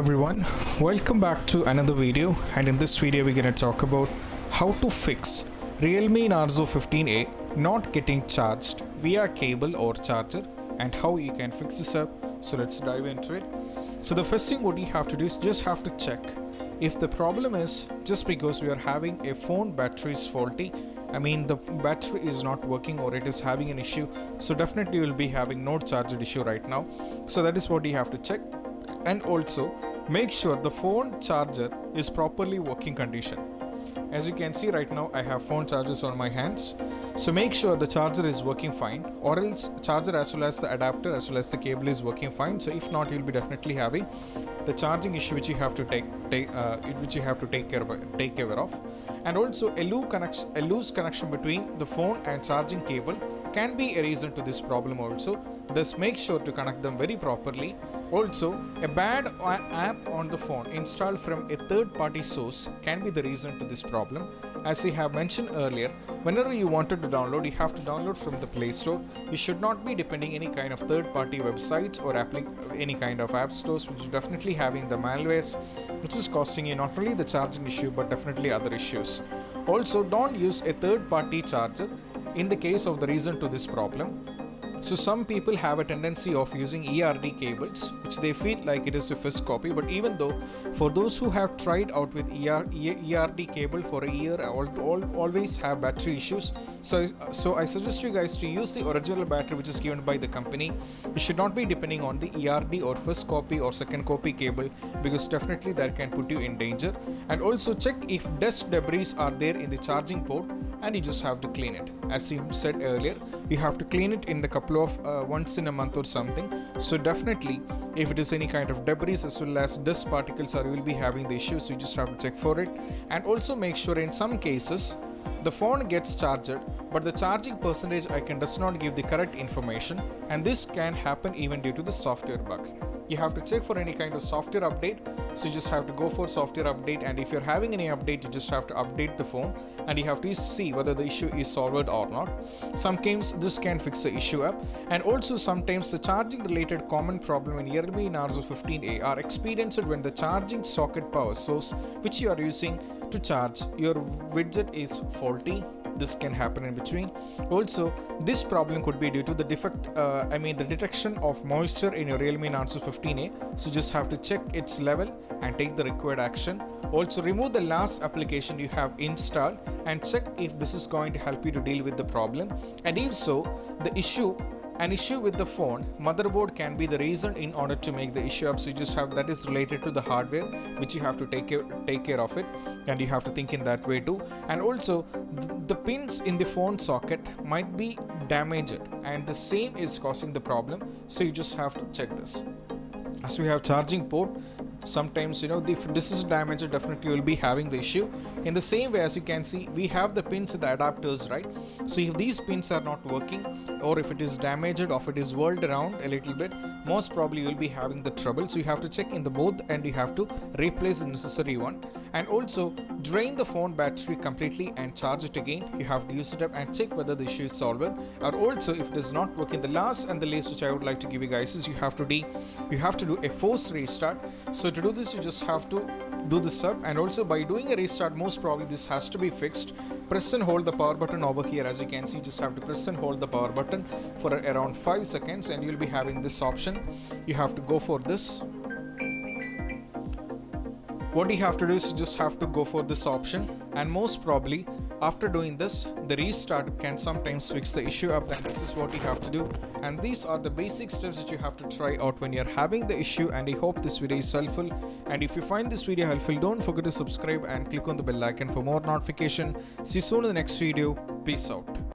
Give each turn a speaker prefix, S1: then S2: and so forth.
S1: everyone, welcome back to another video, and in this video we're going to talk about how to fix Realme Narzo 50A not getting charged via cable or charger and how you can fix this up. So let's dive into it. So the first thing what you have to do is just have to check if the problem is just because we are having a phone battery is faulty. I mean the battery is not working or it is having an issue, so definitely you will be having no charger issue right now. So that is what you have to check. And also make sure the phone charger is properly working condition. As you can see right now, I have phone chargers on my hands, so make sure the charger is working fine, or else charger as well as the adapter as well as the cable is working fine. So if not, you'll be definitely having the charging issue which you have to take care of. And also a loose connection between the phone and charging cable can be a reason to this problem also. Thus make sure to connect them very properly. Also, a bad app on the phone installed from a third-party source can be the reason to this problem. As I have mentioned earlier, whenever you wanted to download, you have to download from the Play Store. You should not be depending any kind of third-party websites or any kind of app stores which is definitely having the malwares, which is causing you not only the charging issue but definitely other issues. Also, don't use a third-party charger in the case of the reason to this problem. So some people have a tendency of using ERD cables, which they feel like it is a first copy, but even though for those who have tried out with ERD cable for a year, always have battery issues. So I suggest you guys to use the original battery which is given by the company. You should not be depending on the ERD or first copy or second copy cable, because definitely that can put you in danger. And also check if dust debris are there in the charging port, and you just have to clean it. As you said earlier, you have to clean it in the couple of once in a month or something. So definitely if it is any kind of debris as well as dust particles, or you will be having the issues, you just have to check for it. And also make sure in some cases the phone gets charged but the charging percentage icon does not give the correct information, and this can happen even due to the software bug. You have to check for any kind of software update, so you just have to go for software update, and if you're having any update, you just have to update the phone and you have to see whether the issue is solved or not. Sometimes this can fix the issue up. And also sometimes the charging related common problem in Realme Narzo 50A are experienced when the charging socket power source which you are using to charge your widget is faulty. This can happen in between. Also, this problem could be due to the the detection of moisture in your Realme Narzo 50A. So just have to check its level and take the required action. Also, remove the last application you have installed and check if this is going to help you to deal with the problem. And if so, an issue with the phone motherboard can be the reason in order to make the issue up. So you just have that is related to the hardware which you have to take care of it, and you have to think in that way too. And also the pins in the phone socket might be damaged and the same is causing the problem, so you just have to check this. As we have charging port, sometimes if this is damaged, definitely you will be having the issue. In the same way, as you can see, we have the pins in the adapters, right? So if these pins are not working, or if it is damaged, or if it is whirled around a little bit, most probably you will be having the trouble. So you have to check in the both and you have to replace the necessary one. And also drain the phone battery completely and charge it again. You have to use it up and check whether the issue is solved. Or also if it is not working, the last and the least which I would like to give you guys is you have to do a force restart. So to do this, you just have to do this up, and also by doing a restart, most probably this has to be fixed. Press and hold the power button over here. As you can see, just have to press and hold the power button for around 5 seconds and you'll be having this option. You have to go for this. What you have to do is you just have to go for this option, and most probably after doing this, the restart can sometimes fix the issue up, and this is what you have to do. And these are the basic steps that you have to try out when you're having the issue, and I hope this video is helpful. And if you find this video helpful, don't forget to subscribe and click on the bell icon for more notification. See you soon in the next video. Peace out.